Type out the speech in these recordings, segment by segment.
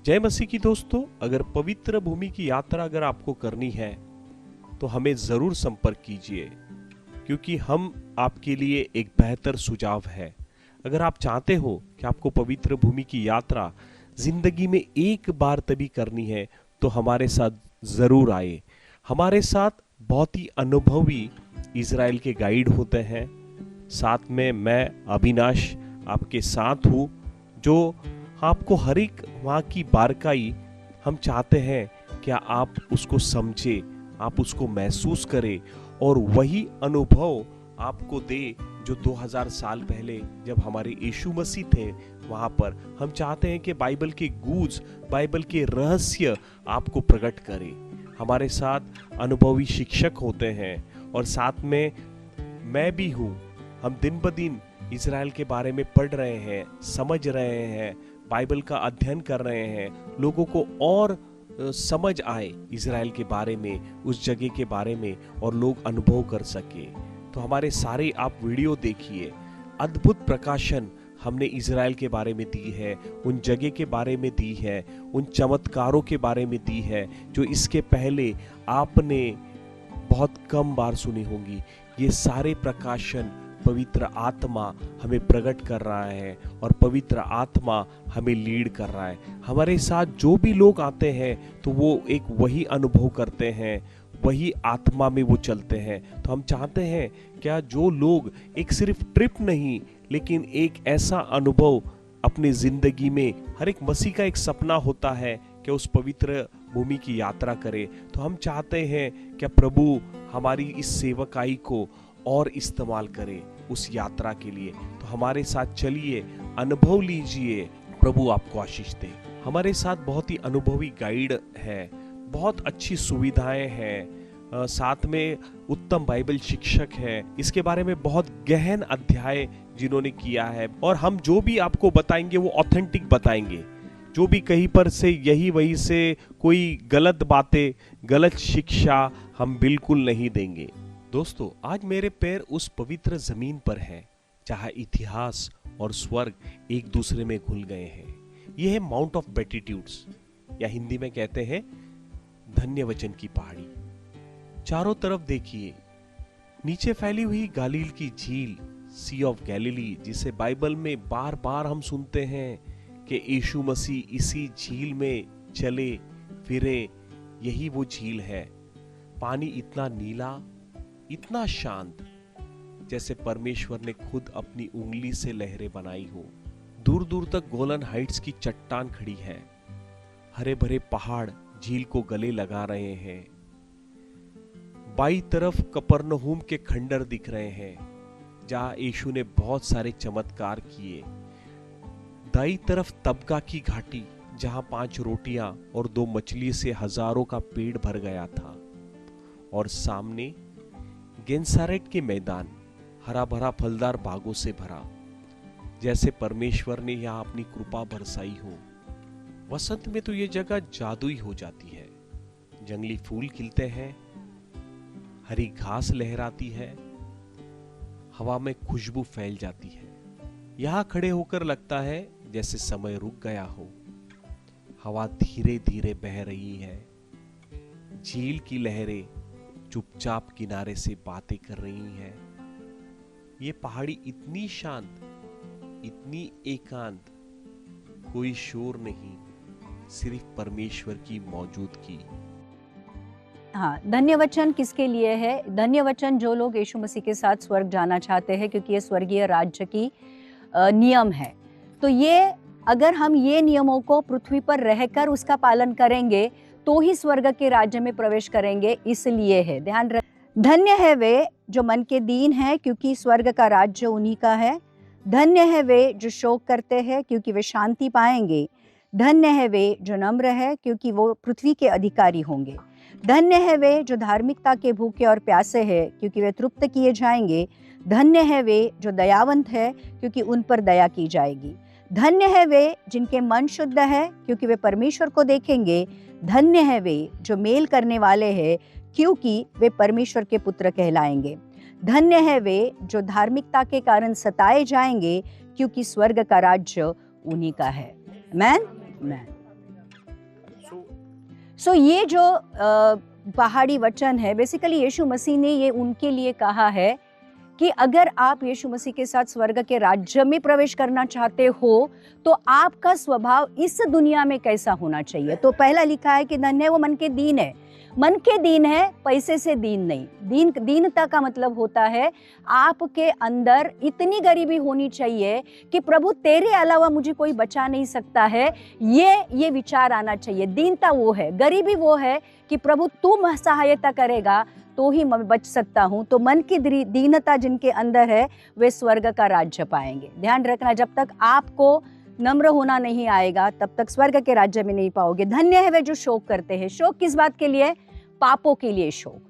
जय मसीह की दोस्तों, अगर पवित्र भूमि की यात्रा अगर आपको करनी है तो हमें जरूर संपर्क कीजिए, क्योंकि हम आपके लिए एक बेहतर सुझाव है। अगर आप चाहते हो कि आपको पवित्र भूमि की यात्रा जिंदगी में एक बार तभी करनी है तो हमारे साथ जरूर आए। हमारे साथ बहुत ही अनुभवी इज़राइल के गाइड होते हैं। साथ में मैं अविनाश आपके साथ हूँ, जो आपको हर एक वहाँ की बारकाई हम चाहते हैं कि आप उसको समझे, आप उसको महसूस करें और वही अनुभव आपको दे जो 2000 साल पहले जब हमारे यीशु मसीह थे वहाँ पर। हम चाहते हैं कि बाइबल के गूंज, बाइबल के रहस्य आपको प्रकट करें। हमारे साथ अनुभवी शिक्षक होते हैं और साथ में मैं भी हूँ। हम दिन ब दिन इज़राइल के बारे में पढ़ रहे हैं, समझ रहे हैं, बाइबल का अध्ययन कर रहे हैं, लोगों को और समझ आए इज़राइल के बारे में, उस जगह के बारे में, और लोग अनुभव कर सके। तो हमारे सारे आप वीडियो देखिए। अद्भुत प्रकाशन हमने इज़राइल के बारे में दी है, उन जगह के बारे में दी है, उन चमत्कारों के बारे में दी है जो इसके पहले आपने बहुत कम बार सुनी होंगी। ये सारे प्रकाशन पवित्र आत्मा हमें प्रकट कर रहा है और पवित्र आत्मा हमें लीड कर रहा है। हमारे साथ जो भी लोग आते हैं तो वो एक वही अनुभव करते हैं, वही आत्मा में वो चलते हैं। तो हम चाहते हैं क्या जो लोग एक सिर्फ ट्रिप नहीं लेकिन एक ऐसा अनुभव अपनी जिंदगी में, हर एक मसीह का एक सपना होता है कि उस पवित्र भूमि की यात्रा करे। तो हम चाहते हैं क्या प्रभु हमारी इस सेवकाई को और इस्तेमाल करे उस यात्रा के लिए। तो हमारे साथ चलिए, अनुभव लीजिए, प्रभु आपको आशीष दे। हमारे साथ बहुत ही अनुभवी गाइड है, बहुत अच्छी सुविधाएं हैं, साथ में उत्तम बाइबल शिक्षक है। इसके बारे में बहुत गहन अध्याय जिन्होंने किया है, और हम जो भी आपको बताएंगे वो ऑथेंटिक बताएंगे। जो भी कहीं पर से यही वही से कोई गलत बातें, गलत शिक्षा हम बिल्कुल नहीं देंगे। दोस्तों, आज मेरे पैर उस पवित्र जमीन पर हैं जहां इतिहास और स्वर्ग एक दूसरे में घुल गए हैं। यह है माउंट ऑफ बेटिट्यूड्स, या हिंदी में कहते हैं धन्य वचन की पहाड़ी। चारों तरफ देखिए, नीचे फैली हुई गालील की झील, सी ऑफ गैलिली, जिसे बाइबल में बार बार हम सुनते हैं कि यीशु मसीह इसी झील में चले फिरे। यही वो झील है। पानी इतना नीला, इतना शांत, जैसे परमेश्वर ने खुद अपनी उंगली से लहरें बनाई हो। दूर दूर तक गोलन हाइट्स की चट्टान खड़ी है। हरे भरे पहाड़ झील को गले लगा रहे हैं। बाई तरफ कफरनहूम के खंडर दिख रहे हैं जहां यीशु ने बहुत सारे चमत्कार किए। दाई तरफ तबका की घाटी, जहां 5 रोटियां और 2 मछली से हजारों का पेट भर गया था। और सामने गेनसारेट के मैदान, हरा भरा फलदार बागों से भरा, जैसे परमेश्वर ने यहाँ अपनी कृपा बरसाई हो। वसंत में तो ये जगह जादुई हो जाती है। जंगली फूल खिलते हैं, हरी घास लहराती है, हवा में खुशबू फैल जाती है। यहाँ खड़े होकर लगता है जैसे समय रुक गया हो। हवा धीरे धीरे बह रही है। झील की लहरें चुपचाप किनारे से बातें कर रही हैं। ये पहाड़ी इतनी शांत, इतनी एकांत, कोई शोर नहीं, सिर्फ परमेश्वर की मौजूदगी। हाँ, धन्य वचन किसके लिए है? धन्य वचन जो लोग यीशु मसीह के साथ स्वर्ग जाना चाहते हैं, क्योंकि ये स्वर्गीय राज्य की नियम है। तो ये, अगर हम ये नियमों को पृथ्वी पर रहकर उसका पालन करेंगे तो ही स्वर्ग के राज्य में प्रवेश करेंगे। इसलिए है, ध्यान रख, धन्य है वे जो मन के दीन है, क्योंकि स्वर्ग का राज्य उन्हीं का है। धन्य है वे जो शोक करते हैं, क्योंकि वे शांति पाएंगे। धन्य है वे जो नम्र है, क्योंकि वो पृथ्वी के अधिकारी होंगे। धन्य है वे जो धार्मिकता के भूखे और प्यासे हैं, क्योंकि वे तृप्त किए जाएंगे। धन्य है वे जो दयावंत है, क्योंकि उन पर दया की जाएगी। धन्य है वे जिनके मन शुद्ध है, क्योंकि वे परमेश्वर को देखेंगे। धन्य है वे जो मेल करने वाले हैं, क्योंकि वे परमेश्वर के पुत्र कहलाएंगे। धन्य है वे जो धार्मिकता के कारण सताए जाएंगे, क्योंकि स्वर्ग का राज्य उन्हीं का है। आमीन। सो ये जो पहाड़ी वचन है, बेसिकली यीशु मसीह ने ये उनके लिए कहा है कि अगर आप यीशु मसीह के साथ स्वर्ग के राज्य में प्रवेश करना चाहते हो तो आपका स्वभाव इस दुनिया में कैसा होना चाहिए। तो पहला लिखा है कि धन्य है वो मन के दीन है। मन के दीन है, पैसे से दीन नहीं। दीनता का मतलब होता है आपके अंदर इतनी गरीबी होनी चाहिए कि प्रभु तेरे अलावा मुझे कोई बचा नहीं सकता है, ये विचार आना चाहिए। दीनता वो है, गरीबी वो है कि प्रभु तू सहायता करेगा तो ही मैं बच सकता हूँ। तो मन की दीनता जिनके अंदर है वे स्वर्ग का राज्य पाएंगे। ध्यान रखना, जब तक आपको नम्र होना नहीं आएगा तब तक स्वर्ग के राज्य में नहीं पाओगे। धन्य है वे जो शोक करते हैं। शोक किस बात के लिए? पापों के लिए शोक,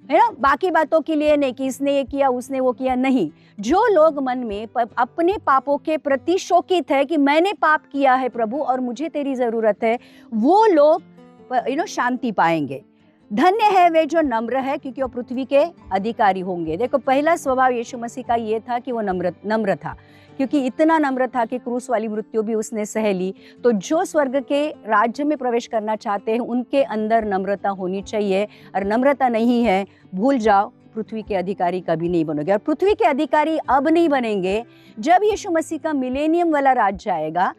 है ना, बाकी बातों के लिए नहीं कि इसने ये किया उसने वो किया, नहीं। जो लोग मन में अपने पापों के प्रति शोकित है कि मैंने पाप किया है प्रभु और मुझे तेरी जरूरत है, वो लोग शांति पाएंगे। धन्य है वे जो नम्र है क्योंकि वो पृथ्वी के अधिकारी होंगे। देखो, पहला स्वभाव यीशु मसीह का ये था कि वो नम्र था, क्योंकि इतना नम्र था कि क्रूस वाली मृत्यु भी उसने सह ली। तो जो स्वर्ग के राज्य में प्रवेश करना चाहते हैं उनके अंदर नम्रता होनी चाहिए, और नम्रता नहीं है, भूल जाओ, पृथ्वी के अधिकारी कभी नहीं बनोगे। और पृथ्वी के अधिकारी अब नहीं बनेंगे, जब यीशु मसीह का मिलेनियम वाला राज्य आएगा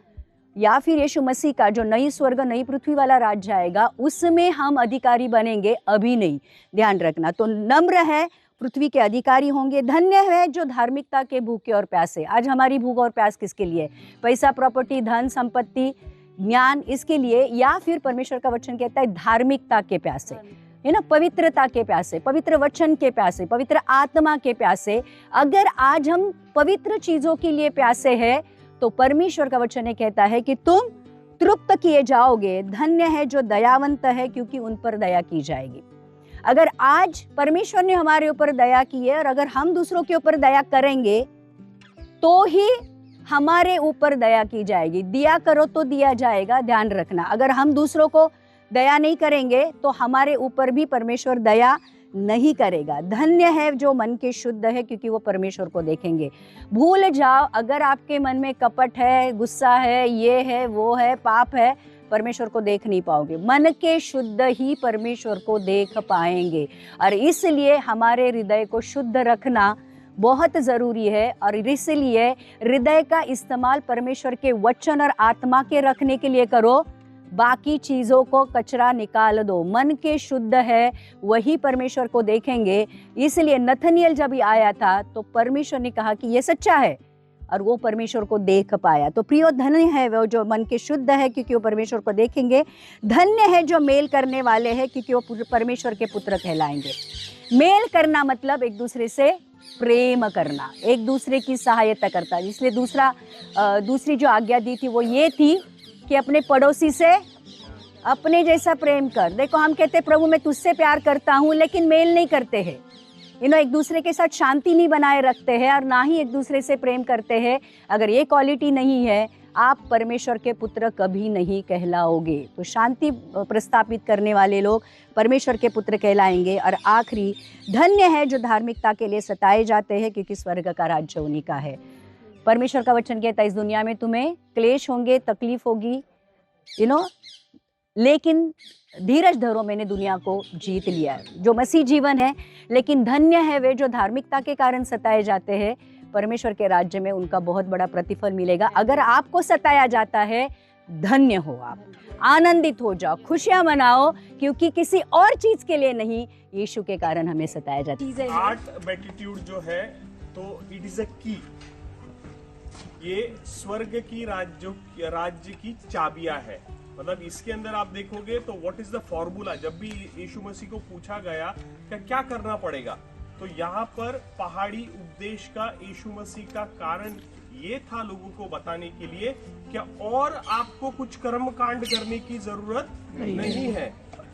या फिर यीशु मसीह का जो नई स्वर्ग नई पृथ्वी वाला राज्य आएगा उसमें हम अधिकारी बनेंगे, अभी नहीं। ध्यान रखना। तो नम्र है, पृथ्वी के अधिकारी होंगे। धन्य है जो धार्मिकता के भूखे और प्यासे। आज हमारी भूख और प्यास किसके लिए? पैसा, प्रॉपर्टी, धन, संपत्ति, ज्ञान, इसके लिए, या फिर परमेश्वर का वचन कहता है धार्मिकता के प्यासे, है ना, पवित्रता के प्यासे, पवित्र वचन के प्यासे, पवित्र आत्मा के प्यासे। अगर आज हम पवित्र चीजों के लिए प्यासे हैं तो परमेश्वर का वचन ये कहता है कि तुम तृप्त किए जाओगे। धन्य है जो दयावंत है क्योंकि उन पर दया की जाएगी। अगर आज परमेश्वर ने हमारे ऊपर दया की है और अगर हम दूसरों के ऊपर दया करेंगे तो ही हमारे ऊपर दया की जाएगी। दिया करो तो दिया जाएगा। ध्यान रखना, अगर हम दूसरों को दया नहीं करेंगे तो हमारे ऊपर भी परमेश्वर दया नहीं करेगा। धन्य है जो मन के शुद्ध है क्योंकि वो परमेश्वर को देखेंगे। भूल जाओ, अगर आपके मन में कपट है, गुस्सा है, ये है, वो है, पाप है, परमेश्वर को देख नहीं पाओगे। मन के शुद्ध ही परमेश्वर को देख पाएंगे, और इसलिए हमारे हृदय को शुद्ध रखना बहुत ज़रूरी है। और इसलिए हृदय का इस्तेमाल परमेश्वर के वचन और आत्मा के रखने के लिए करो, बाकी चीज़ों को कचरा निकाल दो। मन के शुद्ध है वही परमेश्वर को देखेंगे। इसलिए नथनिएल जब ही आया था तो परमेश्वर ने कहा कि ये सच्चा है, और वो परमेश्वर को देख पाया। तो प्रियो, धन्य है वो जो मन के शुद्ध है क्योंकि वो परमेश्वर को देखेंगे। धन्य है जो मेल करने वाले हैं क्योंकि वो परमेश्वर के पुत्र कहलाएंगे। मेल करना मतलब एक दूसरे से प्रेम करना, एक दूसरे की सहायता करता। इसलिए दूसरी जो आज्ञा दी थी वो ये थी कि अपने पड़ोसी से अपने जैसा प्रेम कर। देखो, हम कहते प्रभु मैं तुझसे प्यार करता हूँ, लेकिन मेल नहीं करते हैं, एक दूसरे के साथ शांति नहीं बनाए रखते हैं और ना ही एक दूसरे से प्रेम करते हैं। अगर ये क्वालिटी नहीं है, आप परमेश्वर के पुत्र कभी नहीं कहलाओगे। तो शांति प्रस्थापित करने वाले लोग परमेश्वर के पुत्र कहलाएंगे। और आखिरी, धन्य है जो धार्मिकता के लिए सताए जाते हैं क्योंकि स्वर्ग का राज्य उन्हीं का है। परमेश्वर का वचन कहता है इस दुनिया में तुम्हें क्लेश होंगे, तकलीफ होगी, लेकिन धीरज धरो, मैंने दुनिया को जीत लिया है। जो मसीह जीवन है। लेकिन धन्य है वे जो धार्मिकता के कारण सताए जाते हैं, परमेश्वर के राज्य में उनका बहुत बड़ा प्रतिफल मिलेगा। अगर आपको सताया जाता है, धन्य हो आप, आनंदित हो जाओ, खुशियां मनाओ, क्योंकि किसी और चीज के लिए नहीं, यीशु के कारण हमें सताया जाता है। 8 बेटिट्यूड जो है, तो इट इज अ की, ये स्वर्ग की राज्य की चाबियां है। मतलब इसके अंदर आप देखोगे तो व्हाट इज द फॉर्मूला। जब भी यीशु मसीह को पूछा गया कि क्या करना पड़ेगा, तो यहाँ पर पहाड़ी उपदेश का यीशु मसीह का कारण ये था लोगों को बताने के लिए कि और आपको कुछ कर्म कांड करने की जरूरत नहीं है।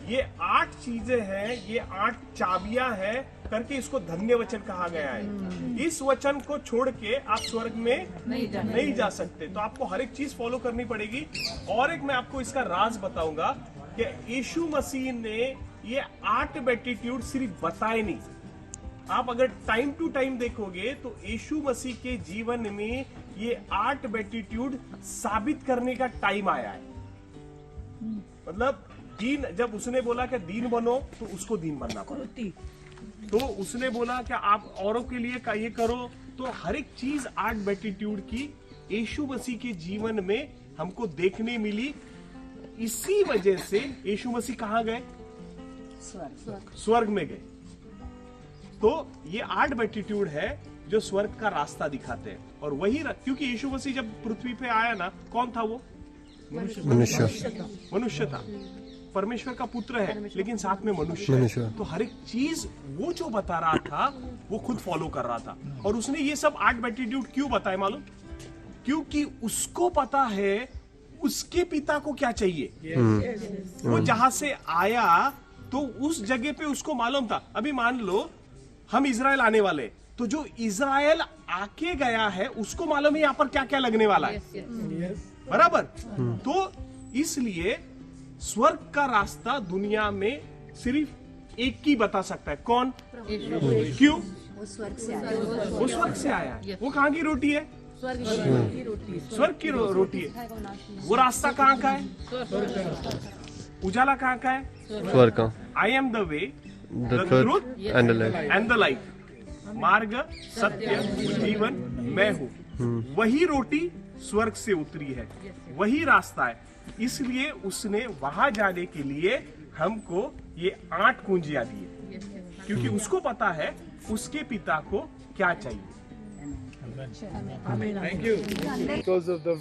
ये 8 चीजें हैं, ये 8 चाबियां हैं करके इसको धन्य वचन कहा गया है। इस वचन को छोड़ के आप स्वर्ग में नहीं जा सकते। तो आपको हर एक चीज फॉलो करनी पड़ेगी। और एक मैं आपको इसका राज बताऊंगा कि यीशु मसीह ने ये 8 बेटिट्यूड सिर्फ बताए नहीं। आप अगर टाइम टू टाइम देखोगे तो यीशु मसीह के जीवन में ये 8 बेटिट्यूड साबित करने का टाइम आया है। मतलब दीन, जब उसने बोला कि दीन बनो तो उसको दीन बनना पड़ा। तो उसने बोला कि आप औरों के लिए का ये करो, तो हर एक चीज 8 बेटिट्यूड की यीशु मसीह के जीवन में हमको देखने मिली। इसी वजह से यीशु मसीह कहां गए? स्वर्ग में गए। तो ये 8 बेटिट्यूड है जो स्वर्ग का रास्ता दिखाते हैं। और वही क्योंकि यीशु मसीह जब पृथ्वी पे आया ना, कौन था वो? मनुष्य था। परमेश्वर का पुत्र है लेकिन साथ में मनुष्य है। तो हर एक चीज वो जो बता रहा था वो खुद फॉलो कर रहा था। और उसने ये सब 8 बेटिट्यूड क्यों बताए मालूम? क्योंकि उसको पता है उसके पिता को क्या चाहिए। वो जहां से आया तो उस जगह पे उसको मालूम था। अभी मान लो हम इजराइल आने वाले, तो जो इजराइल आके गया है उसको मालूम है यहाँ पर क्या क्या लगने वाला है। बराबर। तो इसलिए स्वर्ग का रास्ता दुनिया में सिर्फ एक ही बता सकता है। कौन? क्यों? वो स्वर्ग से आया। वो स्वर्ग से आया है। वो कहाँ की रोटी है? स्वर्ग की रोटी है। वो रास्ता कहाँ का है? उजाला कहाँ का है? स्वर्ग का। I am the way, the truth and the life. मार्ग, सत्य, जीवन मैं हूँ। वही रोटी स्वर्ग से उतरी है, वही रास्ता है। इसलिए उसने वहां जाने के लिए हमको ये 8 कुंजियां दी है, क्योंकि उसको पता है उसके पिता को क्या चाहिए। Because of the